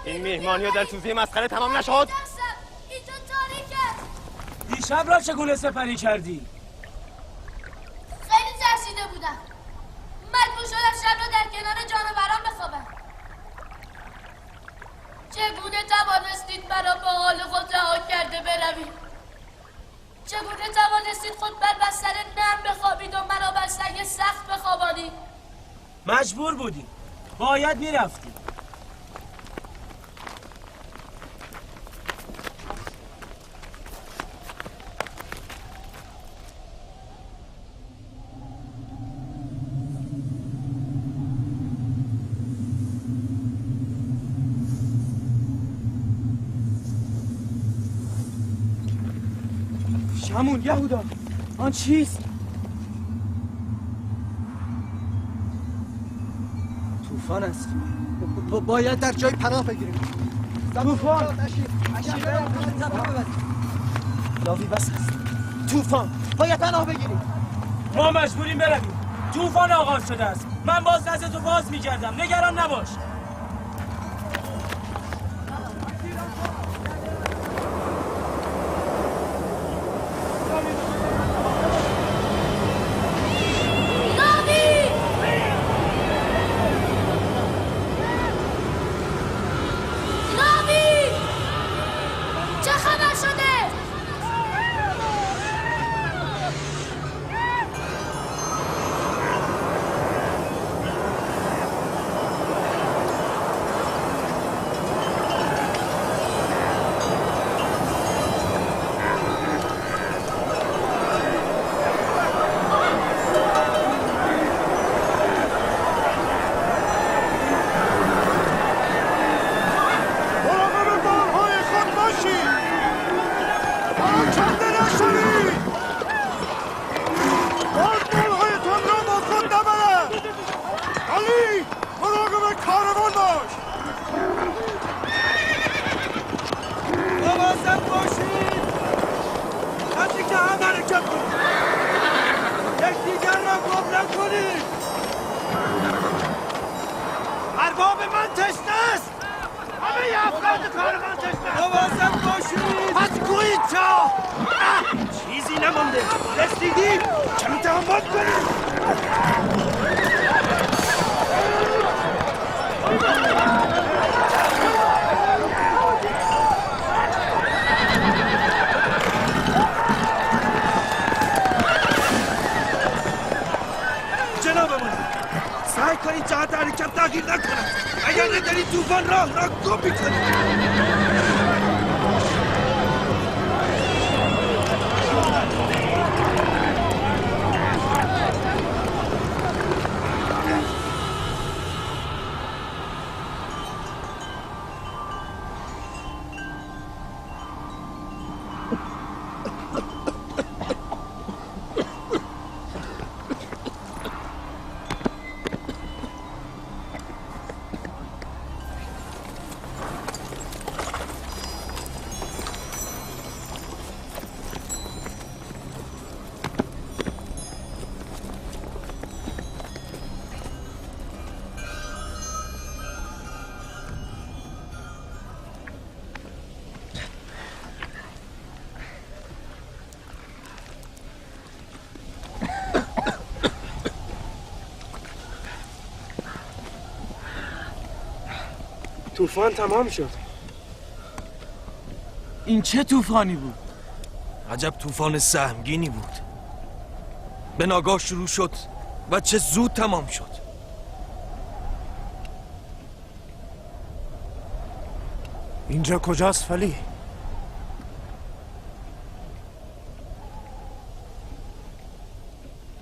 این مهمانی در توزیع مسخره تمام نشد؟ اینجا تاریکه. دیشب را چگونه سپری کردی؟ خیلی ترسیده بودم. مجبور شدم شب را در کنار جانوران بخوابم. چگونه توانستید مرا با حال خود رها کرده بروید؟ چگونه توانستید خود بر بستر نرم بخوابید و مرا بر سنگ سخت بخوابانید؟ مجبور بودی. باید میرفتی. شمون یهودا آن چیست؟ طوفان است. باید در جای پناه بگیریم. طوفان لاوی بس است. طوفان باید پناه بگیریم. ما مجبوریم برویم. طوفان آغاز شده است. من باز دستتو باز می‌کردم. نگران نباش. طوفان تمام شد. این چه طوفانی بود؟ عجب طوفان سهمگینی بود. به ناگاه شروع شد و چه زود تمام شد. اینجا کجاست ولی؟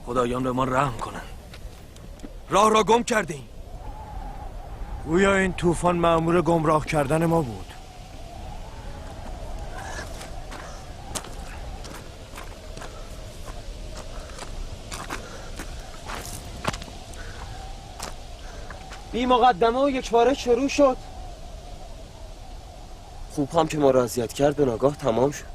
خدایان به ما رحم کنن. راه را گم کرده ایم. گویا این طوفان مأمور گمراه کردن ما بود. بی مقدمه و یک باره شروع شد. خوب هم که ما را اذیت کرد به ناگاه تمام شد.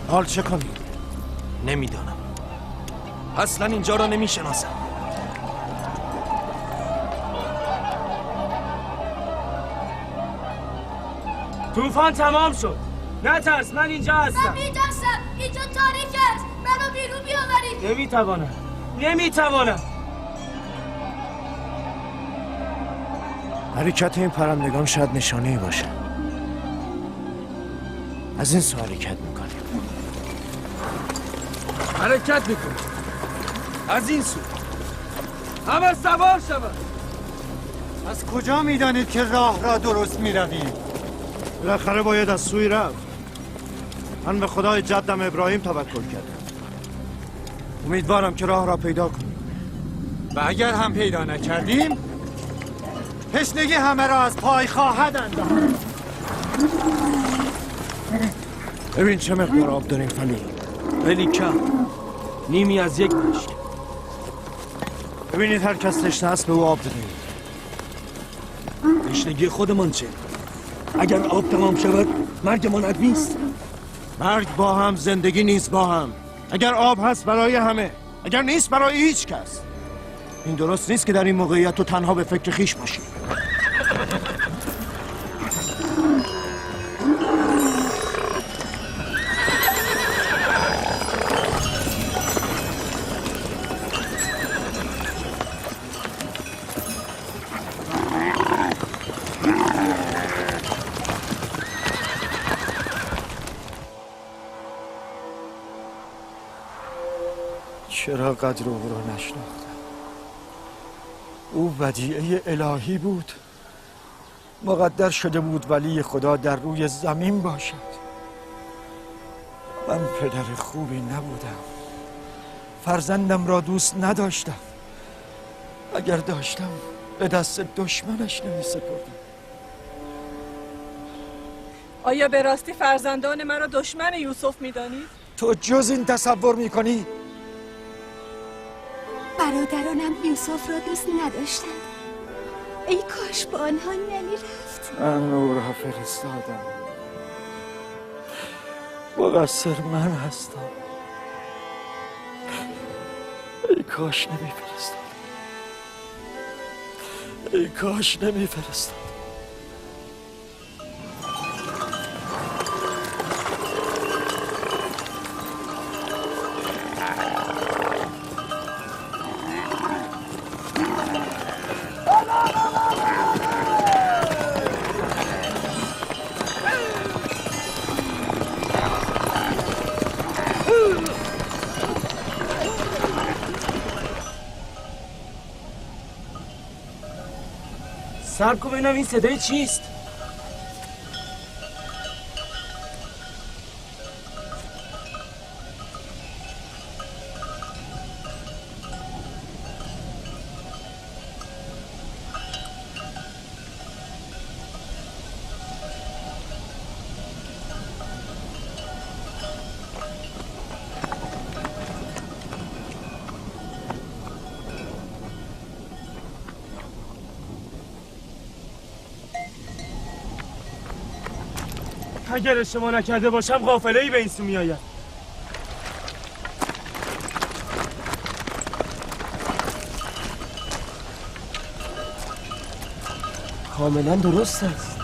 حال چه کنیم؟ نمیدانم. اصلا اینجا را نمیشناسم. طوفان تمام شد. نترس، من اینجا من هستم. میترسم. اینجا تاریک است. منو بیرون بیاورید. نمیتوانم. حرکت این پرندگان شاید نشانه‌ای باشه. از این سو حرکت میکنیم. حرکت میکنیم. از این سو. همه سوار شود. از کجا میدانید که راه را درست میرویم؟ بالاخره باید از سوی رفت. من به خدای جدم ابراهیم توکل کردم. امیدوارم که راه را پیدا کنیم. و اگر هم پیدا نکردیم تشنگی همه را از پای خواهد انداخت. ببین چه مقدار آب داریم فلی. خیلی کم. نیمی از یک مشت. ببینید هر کس تشنه است به او آب بدهید. تشنگی خودمان چه؟ اگر آب تمام شود مرگمان حتمی است. مرگ با هم، زندگی نیست با هم. اگر آب هست برای همه، اگر نیست برای هیچ کس. این درست نیست که در این موقعیت تو تنها به فکر خیش باشی. چرا قدر او را نشناختم؟ او ودیعه الهی بود. مقدر شده بود ولی خدا در روی زمین باشد. من پدر خوبی نبودم. فرزندم را دوست نداشتم. اگر داشتم به دست دشمنش نمی سپردم. آیا به راستی فرزندان مرا دشمن یوسف می‌دانید؟ تو جز این تصور میکنی؟ برادرانم یوسف را دوست نداشتند. ای کاش با آنها نمیرفت. من او را فرستادم. مقصر من هستم. ای کاش نمیفرستادم. ای کاش نمیفرستادم. صبر کن ببینم این صدای چیست؟ اگر اشتباه نکرده باشم قافله‌ای به این سو میآید. کاملا درست است.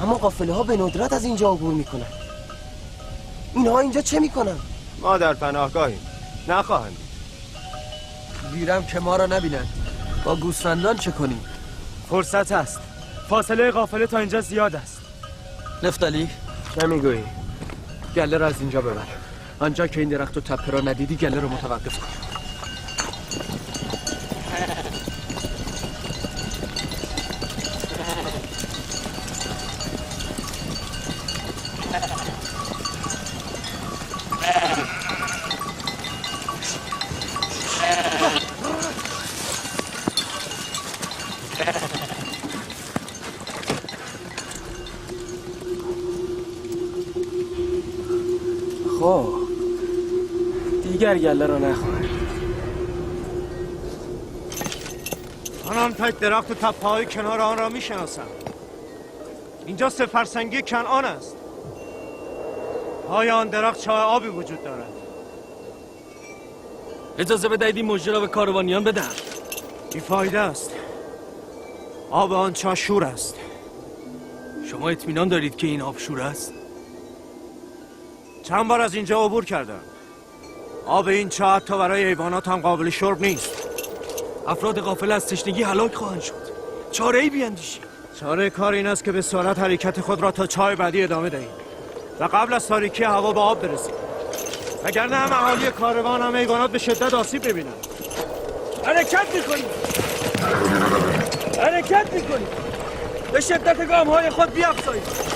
اما قافله ها به ندرت از اینجا عبور میکنن. اینها اینجا چه میکنن؟ ما در پناهگاهیم، نخواهند دید. دیرم که ما را نبینند. با گوسفندان چه کنیم؟ فرصت است. فاصله قافله تا اینجا زیاد است. نفتالی چه میگویی؟ گله را از اینجا ببر. آنجا که این درخت و تپه را ندیدی گله را متوقف کن. خب دیگر گله را نخواهد. آن تک درخت تپه‌های کنار آن را می‌شناسم. اینجا سفرسنگی کنعان است. پای آن درخت چاه آبی وجود دارد. اجازه بدهید این مژده را به کاروانیان بدهم. بیفایده است. آب آن چاه شور است. شما اطمینان دارید که این آب شور است؟ چند بار از اینجا عبور کردم. آب این چاه حتی برای حیوانات هم قابل شرب نیست. افراد غافل از تشنگی هلاک خواهند شد. چاره ای بیندیشید. چاره کار این است که به سرعت حرکت خود را تا چاه بعدی ادامه دهیم و قبل از تاریکی هوا به آب برسیم. وگرنه هم اهالی کاروان هم حیوانات به شدت آسیب ببینند. حرکت میکنیم. حرکت میکنیم. به شدت گام‌های خود بیافزایید.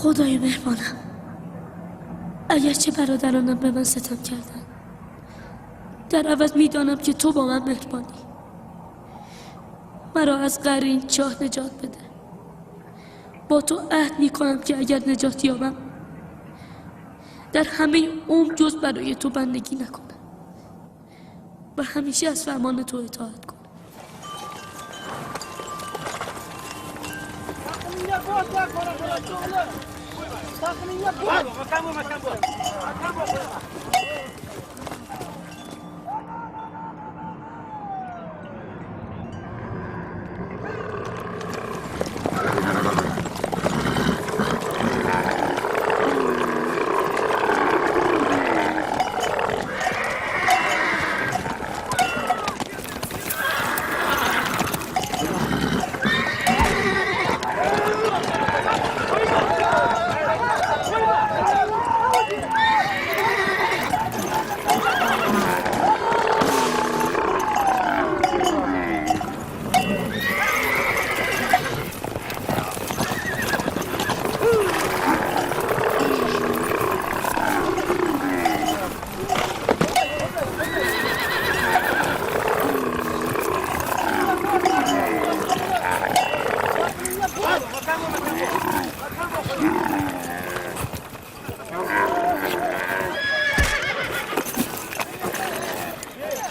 خدای مهربانم، اگرچه برادرانم به من ستم کردن، در عوض میدانم که تو با من مهربانی. مرا از قعر این چاه نجات بده. با تو عهد میکنم که اگر نجات یابم در همه عمر جز برای تو بندگی نکنم و همیشه از فرمان تو اطاعت کنم.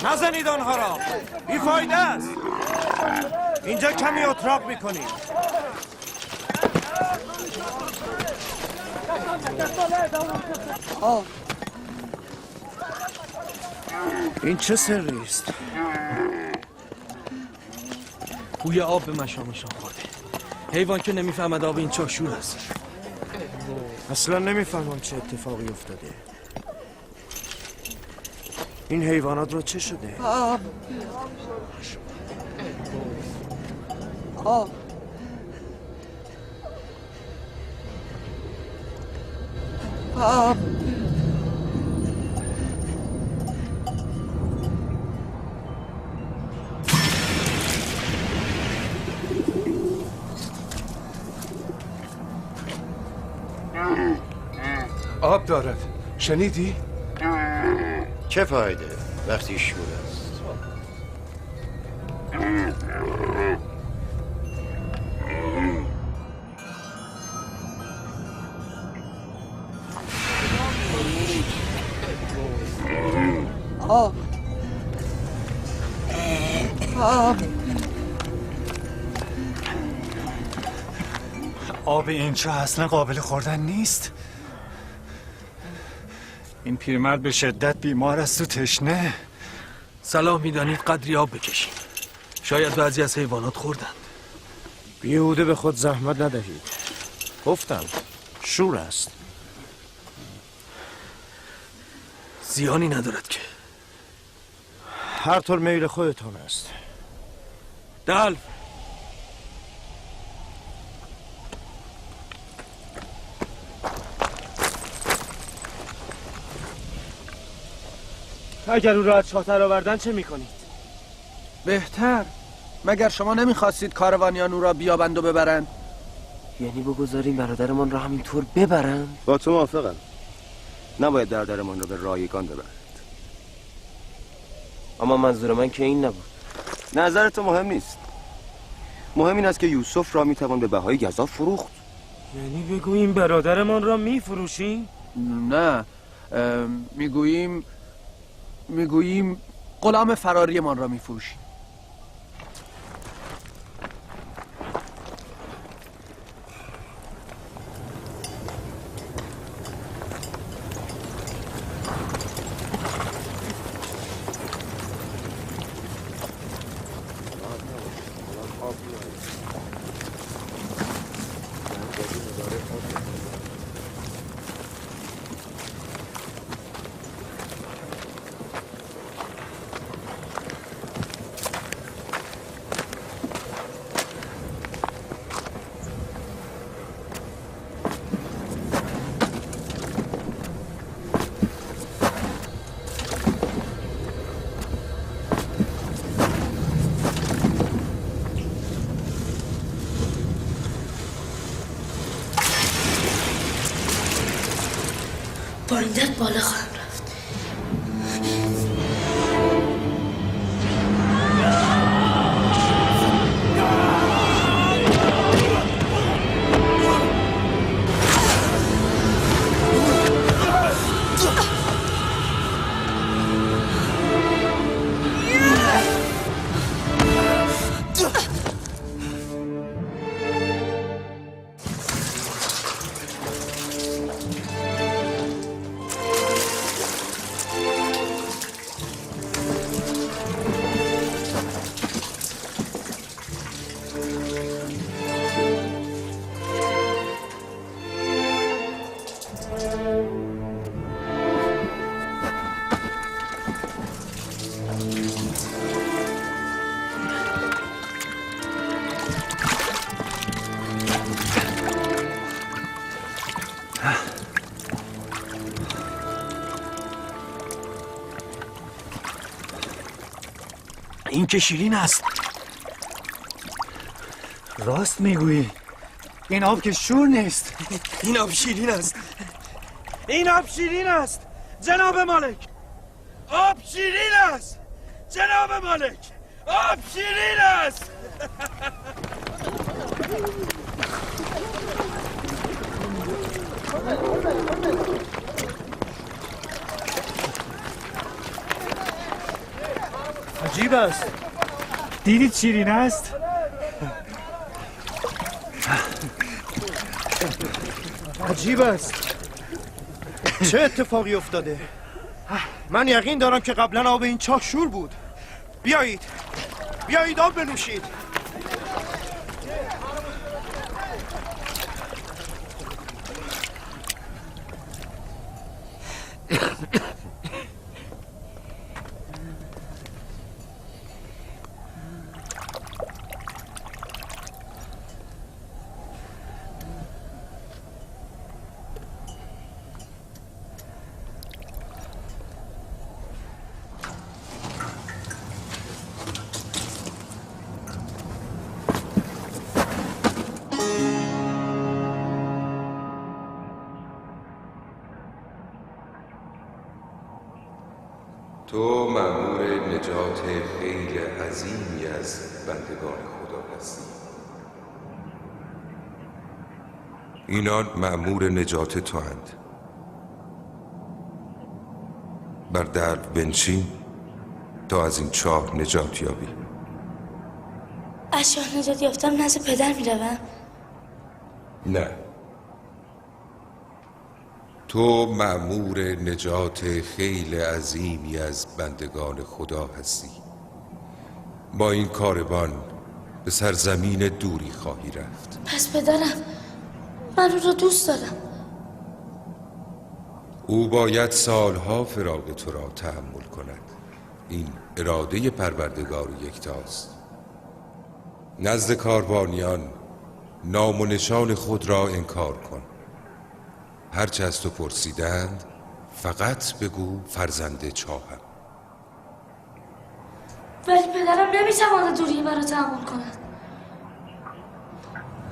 نزنید آنها را. بیفایده است. اینجا کمی اتراق میکنیم. این چه سری است؟ بوی آب به مشامشان خورده. حیوان که نمیفهمد آب این چاه شور است. اصلا نمیفهمم چه اتفاقی افتاده. این حیوانات رو چه شده؟ آب آب آب آب دارد. شنیدی؟ چه فایده وقتی شور است؟ آب آب آب این چاه اصلا قابل خوردن نیست. این پیرمرد به شدت بیمار است و تشنه. صلاح میدانید قدری آب بکشیم. شاید بعضی از حیوانات خوردند. بیهوده به خود زحمت ندهید. گفتم شور است. زیانی ندارد که. هر طور میل خودتان است. دلو اگر او را از چاه در آوردن چه میکنید؟ بهتر. مگر شما نمیخواستید کاروانیان او را بیابند و ببرند؟ یعنی بگذاریم برادرمان را همینطور ببرن؟ با تو موافقم. نباید درمان را به رایگان ببرد. اما منظور من که این نبود. نظر تو مهم نیست. مهم این است که یوسف را میتوان به بهای گزاف فروخت. یعنی بگوییم برادرمان را میفروشیم؟ نه، میگوییم غلام فراری من را میفروشیم. با این درد بالا خواهم رفت. این که شیرین است. راست میگویی. این آب که شور نیست. این آب شیرین است. این آب شیرین است جناب مالک. آب شیرین است جناب مالک. آب شیرین است. عجیب است. دیدید شیرین است؟ عجیب است. چه اتفاقی افتاده؟ من یقین دارم که قبلا آب این چاه شور بود. بیایید آب بنوشید. تو مأمور نجات خیلی عظیمی از بندگان خدا هستی. اینان مأمور نجات تو هند. بر درب بنشین تا از این چاه نجات یابی. از چاه نجات یافتم نزد پدر میروم؟ نه، تو مأمور نجات خیلی عظیمی از بندگان خدا هستی. با این کاروان به سرزمین دوری خواهی رفت. پس پدرم، من او را دوست دارم. او باید سالها فراق تو را تحمل کند. این اراده پروردگار یکتاست. نزد کاروانیان نام و نشان خود را انکار کن. هرچه از تو پرسیدند فقط بگو فرزند چاهم. ولی پدرم نمیتواند دوری مرا تحمل کند.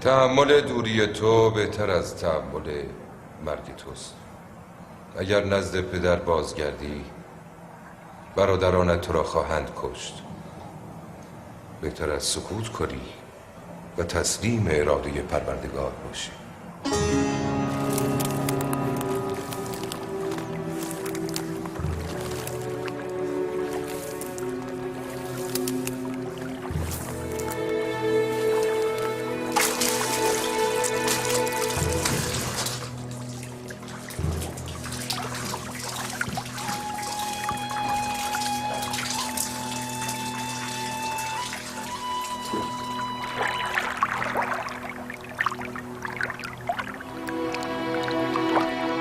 تحمل دوری تو بهتر از تحمل مرگ توست. اگر نزد پدر بازگردی برادرانت تو را خواهند کشت. بهتر از سکوت کنی و تسلیم اراده پروردگار باشی.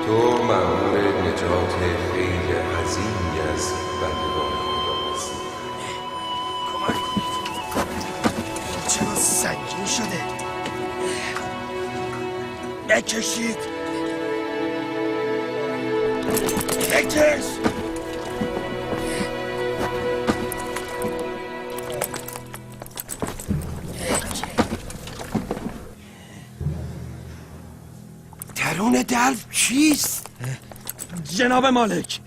تو مأمور نجات خیلی عظیمی از بندگان خدا هستی. کمک کنید. چرا سنگین شده؟ بکشید. بکش. درون درب چیست؟ جناب مالک،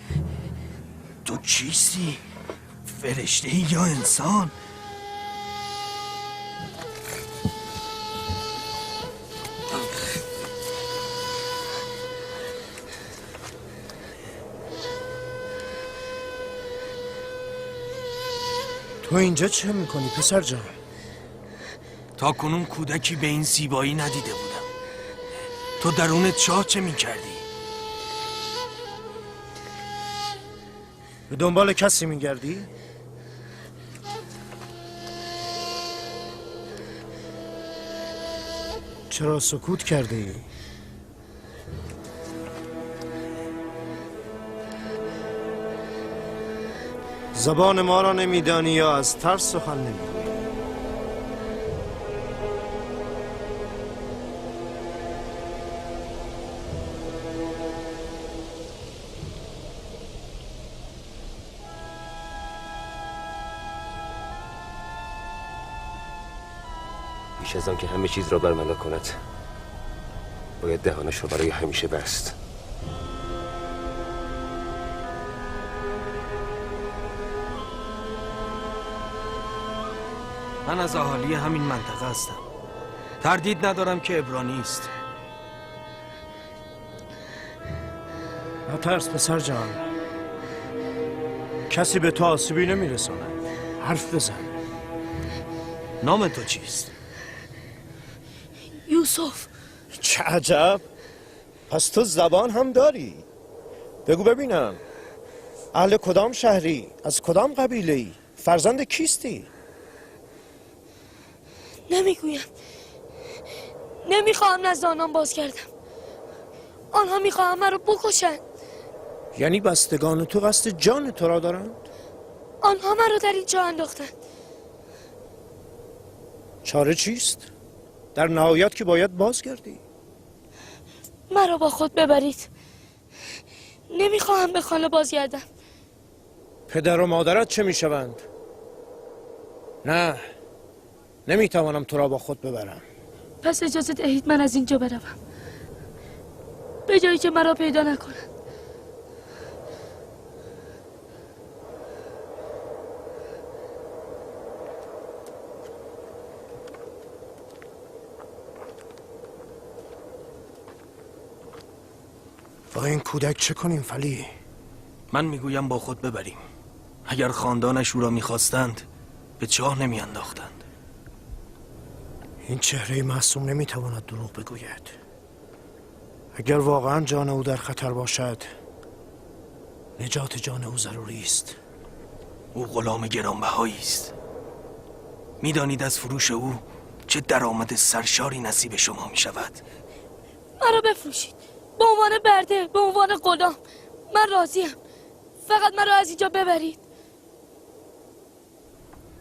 تو چیستی؟ فرشته یا انسان؟ تو اینجا چه میکنی پسر جان؟ تا کنون کودکی به این زیبایی ندیده بودم. تو درونت چاه چه میکردی؟ به دنبال کسی میگردی؟ چرا سکوت کرده ای؟ زبان ما را نمیدانی یا از ترس سخن نمیگویی؟ بیش از آن که همه چیز را برملا کند باید دهانش را برای همیشه بست. من از اهالی همین منطقه هستم. تردید ندارم که عبرانی است. نترس پسر جان، کسی به تو آسیبی نمیرساند. حرف بزن. نام تو چیست؟ یوسف. چه عجب، پس تو زبان هم داری. بگو ببینم، اهل کدام شهری؟ از کدام قبیله ای؟ فرزند کیستی؟ نمیگویم. نمیخواهم نزد آنان باز کردم. آنها میخواهم مرا بکشند. یعنی بستگان تو قصد جان تو را دارند؟ آنها مرا در اینجا انداختند. چاره چیست؟ در نهایت که باید بازگردی. مرا با خود ببرید. نمیخواهم به خانه بازگردم. پدر و مادرت چه میشوند؟ نه، نمیتوانم تو را با خود ببرم. پس اجازه دهید من از اینجا بروم، به جایی که مرا پیدا نکنند. با این کودک چه کنیم فلی؟ من میگویم با خود ببریم. اگر خاندانش او را میخواستند به چاه نمیانداختند. این چهره معصوم نمیتواند دروغ بگوید. اگر واقعا جان او در خطر باشد نجات جان او ضروری است. او غلام گرانبهایی است. میدانید از فروش او چه درآمد سرشاری نصیب شما میشود. مرا بفروشید به عنوان برده، به عنوان غلام. من راضیم، فقط مرا از اینجا ببرید.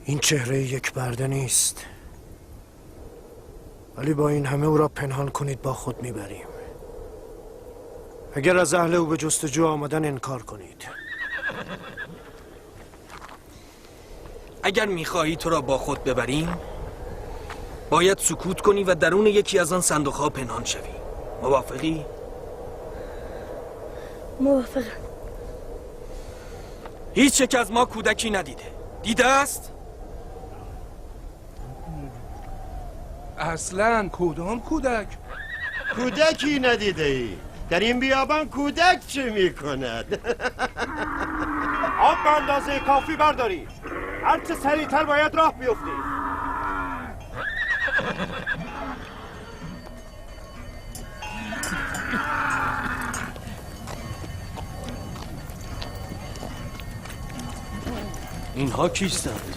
این چهره یک برده نیست، ولی با این همه او را پنهان کنید با خود میبریم. اگر از اهل او به جستجو آمدن انکار کنید. اگر میخواهی تو را با خود ببریم باید سکوت کنی و درون یکی از آن صندوق‌ها پنهان شوی. موافقی؟ موافقم. هیچ یک از ما کودکی ندیده. دیده است؟ اصلا کدام کودک؟ کودکی ندیده ای؟ در این بیابان کودک چه میکند؟ آب به اندازه کافی برداری. هرچه سریعتر باید راه بیفتی. اینها کیستند؟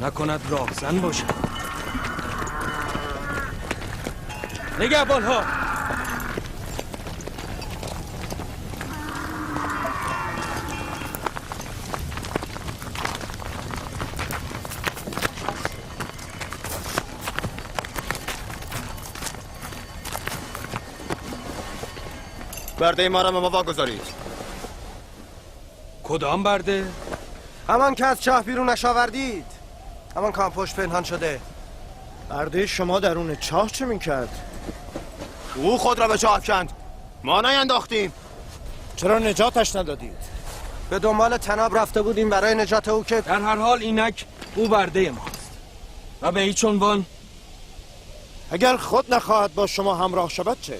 نکند راهزن باشد. نگهبانها! برده ما را به ما واگذارید. کدام برده؟ همان که از چاه بیرونش آوردید. همان که پشت پنهان شده. برده شما درون چاه چه میکرد؟ او خود را به چاه افکند. ما نینداختیم. چرا نجاتش ندادید؟ به دنبال تناب رفته بودیم برای نجات او که در هر حال اینک او برده ماست و به هیچ عنوان. اگر خود نخواهد با شما همراه شود چه؟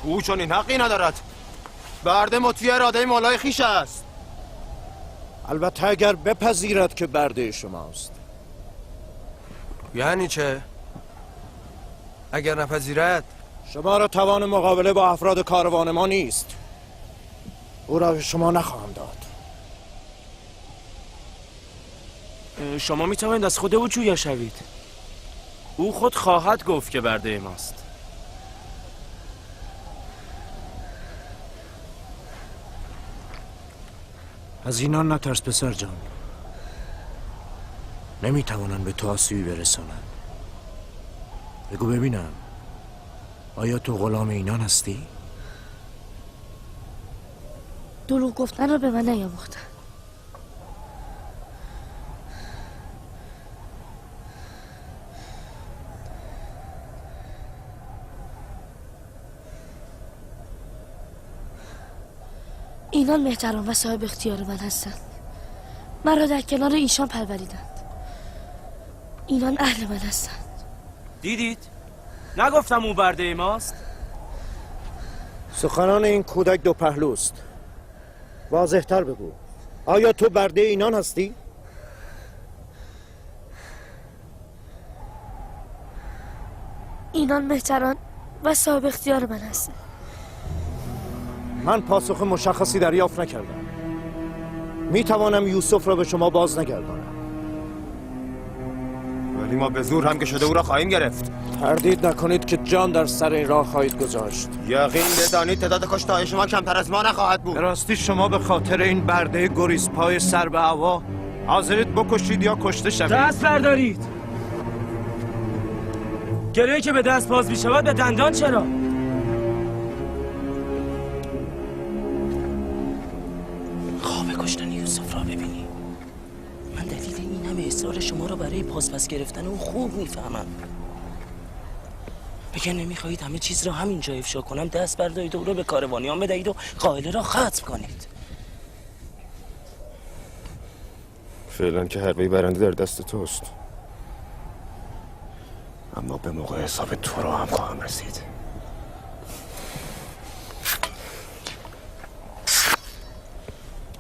او چون این حقی ندارد. برده مطیع اراده مولای خویش است. البته اگر بپذیرد که برده شماست. یعنی چه؟ اگر نپذیرد؟ شما را توان مقابله با افراد کاروان ما نیست. او را به شما نخواهم داد. شما می توانید از خود او جویا شوید. او خود خواهد گفت که برده ماست. از اینان نترس پسر جان. نمیتوانند به تو آسیبی برسانند. بگو ببینم آیا تو غلام اینان هستی؟ دروغ گفتن رو به من نیاموختن. اینان مهتران و صاحب اختیار من هستند. مرا در کنار ایشان پروریدند. اینان اهل من هستند. دیدید؟ نگفتم او برده ماست؟ سخنان این کودک دو پهلوست. واضح تر بگو. آیا تو برده اینان هستی؟ اینان مهتران و صاحب اختیار من هستند. من پاسخ مشخصی دریافت نکردم. می توانم یوسف را به شما باز نگردانم. ولی ما به زور هم که شده او را خواهیم گرفت. تردید نکنید که جان در سر این راه خواهید گذاشت. یقین بدانید تعداد کشته‌های شما کمتر از ما نخواهد بود. به راستی شما به خاطر این برده گریزپای سر به هوا حاضرید بکشید یا کشته شوید؟ دست بردارید. گلویی که به دست باز می شود به دندان چرا؟ خواب کشتن یوسف را ببینی. من دلیل این همه اصرار شما را برای پاس گرفتن او خوب میفهمم. اگر نمیخواهید همه چیز را همینجا افشا کنم، دست بردارید و او را به کاروانیان بدهید و قائله را ختم کنید. فعلا که حربه برنده در دست توست، اما به موقع حساب تو را هم خواهم رسید.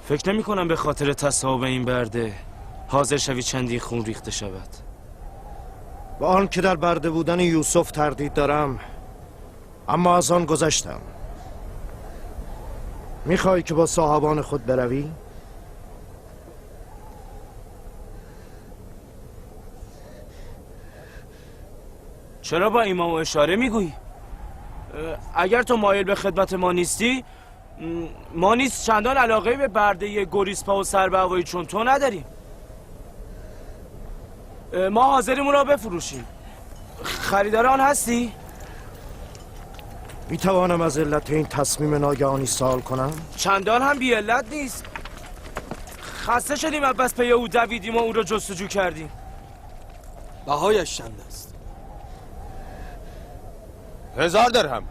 فکر نمی کنم به خاطر تصاحب این برده حاضر شوی چندی خون ریخته شود. با آن که در برده بودن یوسف تردید دارم، اما از آن گذشتم. میخوای که با صاحبان خود بروی؟ چرا با ایما و اشاره میگویی؟ اگر تو مایل به خدمت ما نیستی، ما نیز چندان علاقه به برده گریزپا و سر به هوایی چون تو نداریم. ما حاضریم اون را بفروشیم. خریدار آن هستی؟ می توانم از علت این تصمیم ناگهانی سوال کنم؟ چندان هم بی علت نیست. خسته شدیم بس پی او دویدیم و او را جستجو کردیم. بهایش چند است؟ 1000 درهم.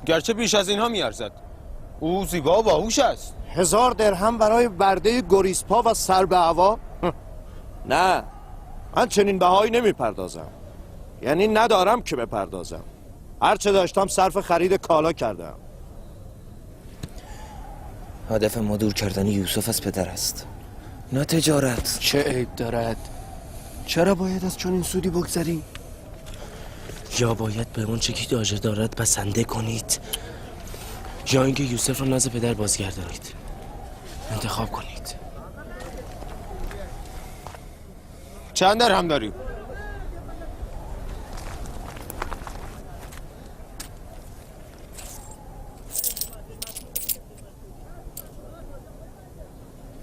گرچه بیش از اینها میارزد. او زیبا و باهوش است. 1000 درهم برای برده گریسپا و سر به هوا؟ نه، من چنین بهایی نمیپردازم. یعنی ندارم که بپردازم. هرچه داشتم صرف خرید کالا کردم. هدف ما دور کردن یوسف از پدر است، نه تجارت. چه عیب دارد؟ چرا باید از چنین سودی بگذری؟ یا باید به اون چه که داجه دارد بسنده کنید، یا اینکه یوسف را نزد پدر بازگردانید. انتخاب کنید. چند درهم داری؟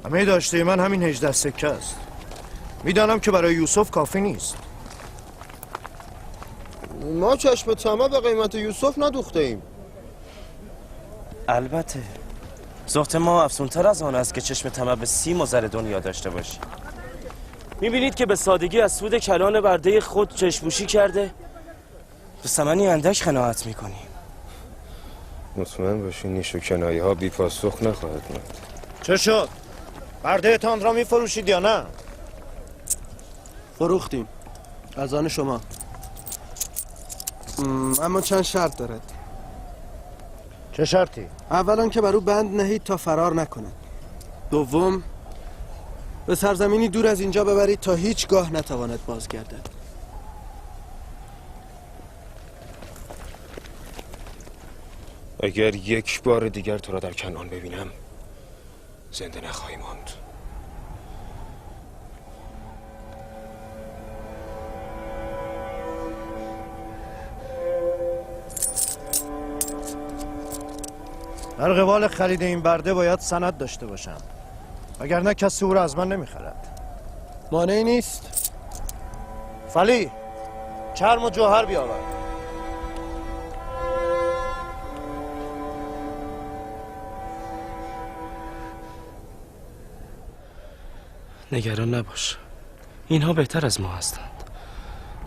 همه داشته من همین 18 سکه است. میدانم که برای یوسف کافی نیست. ما چشم طمع به قیمت یوسف ندوخته ایم. البته زهد ما افزونتر از آن است که چشم طمع به 30 مضر دنیا داشته باشی. میبینید که به سادگی از سود کلان برده خود چشم‌پوشی کرده، به ثمنی اندک قناعت میکنیم. مطمئن باشین نیش و کنایه ها بی پاسخ نخواهد ماند. چه شد؟ برده تان را میفروشید یا نه؟ فروختیم. از آن شما. اما چند شرط دارد. چه شرطی؟ اولا که بر او بند نهید تا فرار نکند. دوم به سرزمینی دور از اینجا ببرید تا هیچگاه نتواند بازگردد. اگر یک بار دیگر تو را در کنعان ببینم زنده نخواهی ماند. در قبال خرید این برده باید سند داشته باشم، وگرنه کسی او را از من نمیخرد. مانعی نیست. فلی، چرم و جوهر بیاور. نگران نباش، اینها بهتر از ما هستند.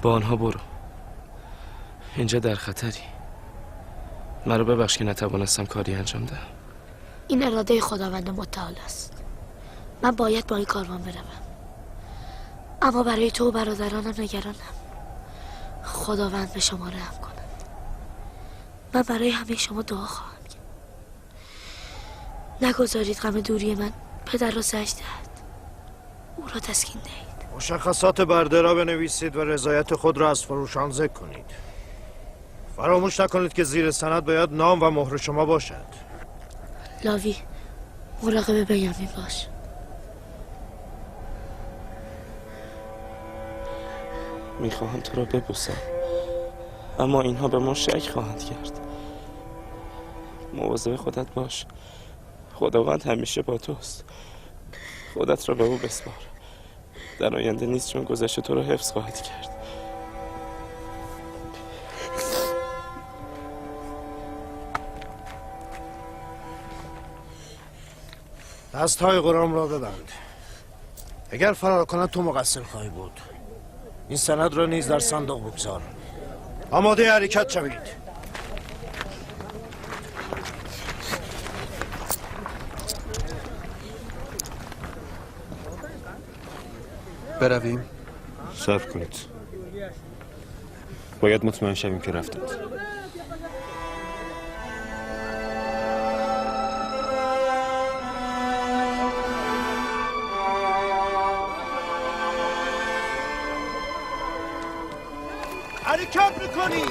با آنها برو. اینجا در خطری. مرا ببخش که نتوانستم کاری انجام دهم. این اراده خداوند متعال است. من باید با این کاروان بروم، اما برای تو و برادرانم نگرانم. خداوند به شما رحم کند. من برای همه شما دعا خواهم کرد. نگذارید غم دوری من پدر را سجده دهد. او را تسکین دهید. مشخصات برده را بنویسید و رضایت خود را از فروشان ذکر کنید. فراموش نکنید که زیر سند باید نام و مهر شما باشد. لاوی، مراقب بنیامین باش. میخواهم تو را ببوسم، اما اینها به ما شک خواهند کرد. مواظب خودت باش. خداوند همیشه با توست. خودت را به او بسپار. در آینده نیست چون گذشته تو را حفظ خواهد کرد. دستهای غلام را ببند. اگر فرار کند تو مقصر خواهی بود. این سند را نیز در صندوق بگذار. آماده حرکت شوید. برویم. صبر کنید. باید مطمئن شویم که رفتند. حرکت میکنی؟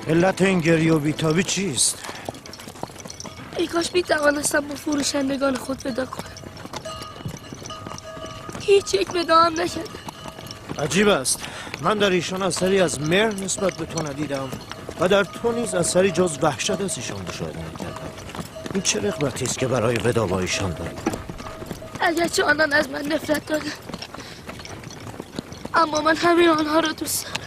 علت این گریه و بیتابی چیست؟ ای کاش میتوانستم با فروشندگان خود ودا کنم. هیچ یک ودا هم نکردم. عجیب است. من در ایشان اثری از مهر نسبت به تو ندیدم و در تو نیز اثری جز وحشت از ایشان مشاهده نکردم. این چه رغبتی است که برای ودا با ایشان داری؟ اگرچه آنان از من نفرت دارند، اما من همه آنها را دوست دارم.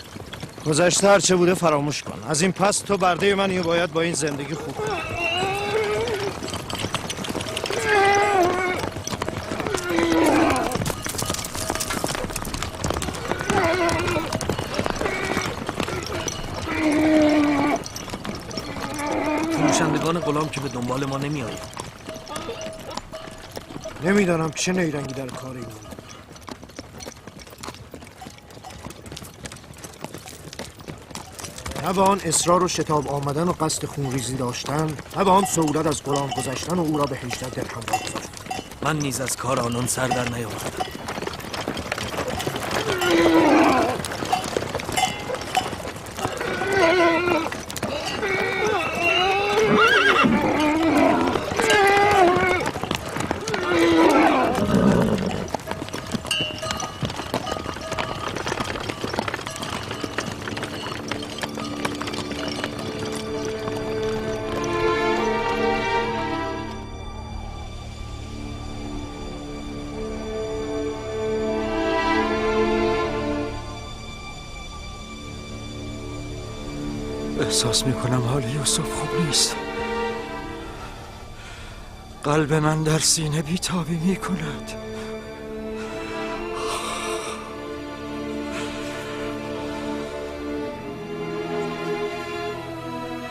گذشته هرچه بوده فراموش کن. از این پس تو برده منی و باید با این زندگی خوب کنی. فروشندگان غلام که به دنبال ما نمی آید. نمیدانم چه نیرنگی در کار این. نه به آن اصرار و شتاب آمدن و قصد خونریزی داشتن، نه به آن سهولت از غلام گذشتن و او را به 18 درهم بگذاشتن. من نیز از کار آنان سر در نیاوردم. احساس میکنم حال یوسف خوب نیست. قلب من در سینه بیتابی میکند.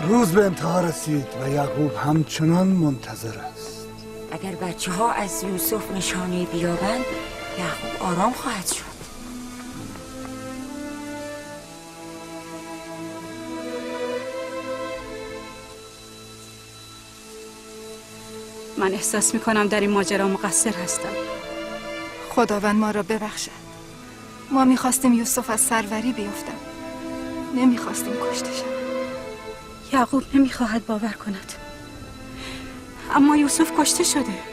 روز به انتها رسید و یعقوب همچنان منتظر است. اگر بچه ها از یوسف نشانه بیابند، یعقوب آرام خواهد شد. من احساس میکنم در این ماجرا مقصر هستم. خداوند ما را ببخشد. ما میخواستیم یوسف از سروری بیفتم. نمیخواستیم کشته شود. یعقوب نمیخواهد باور کند، اما یوسف کشته شده.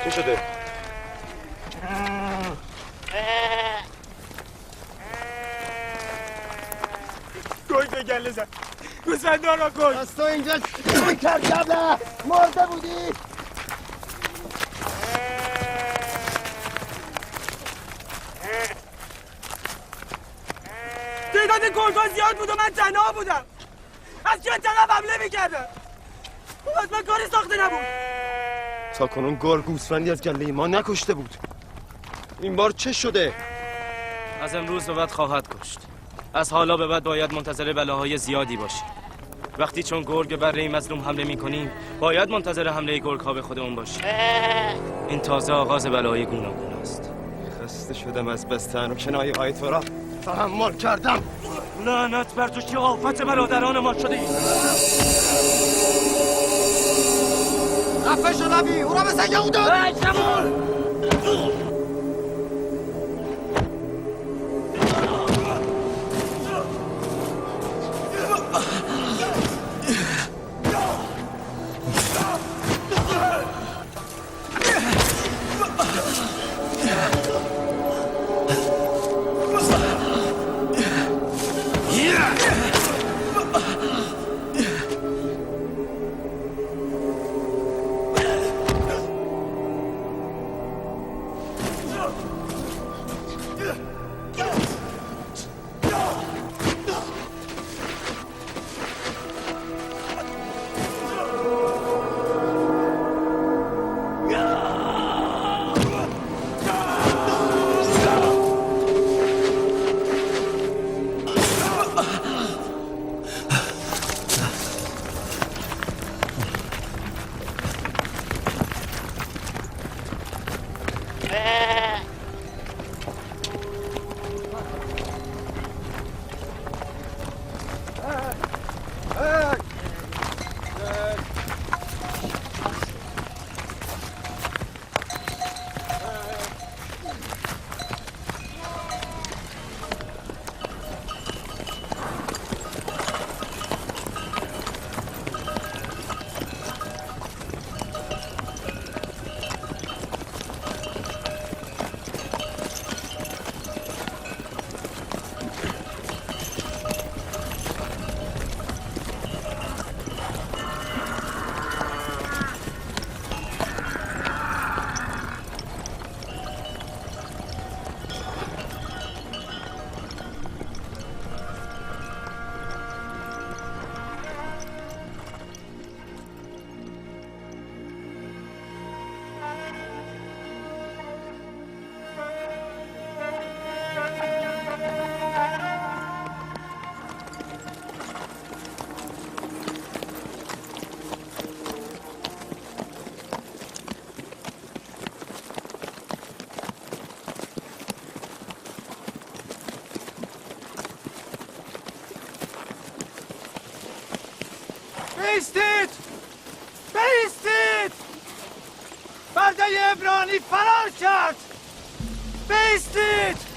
چه شده؟ گوی به گله زد. گوسفندان را کن. از تو اینجا چی کردم؟ مرده بودی؟ تعداد گرگان زیاد بود و من تنها بودم. از که انتقام حمله میکردم. از من کاری ساخته نبود. تا کنون گرگ گوسفندی از گله ما نکشته بود. این بار چه شده؟ از امروز به بعد خواهد کشت. از حالا به بعد باید منتظر بلاهای زیادی باشیم. وقتی چون گرگ بر ری مظلوم حمله میکنیم، باید منتظر حمله گرگ ها به خودمون باشیم. این تازه آغاز بلای گوناگون است. خسته شدم از بستن و کنایه های تو را تحمل کردم. لعنت بر تو که آفت برادران ما شده ای. خفه شو نبی، او را بزن یهودان! ولی فرار کرد. بیستید.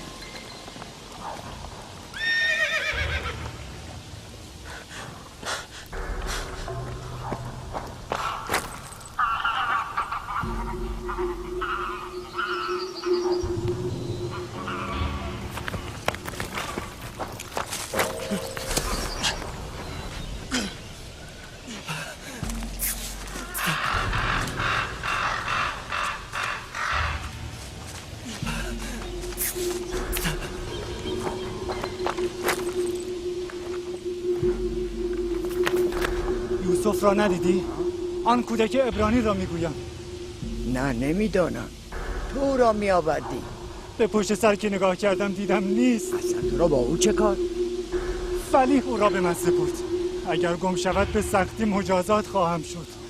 یوسف را ندیدی؟ آن کودک عبرانی را میگویم. نه نمیدانم. تو را می آوردی. به پشت سر که نگاه کردم دیدم نیست. اصلا تو را با او چه کار؟ فلیح او را به من سپرد. اگر گم شود به سختی مجازات خواهم شد.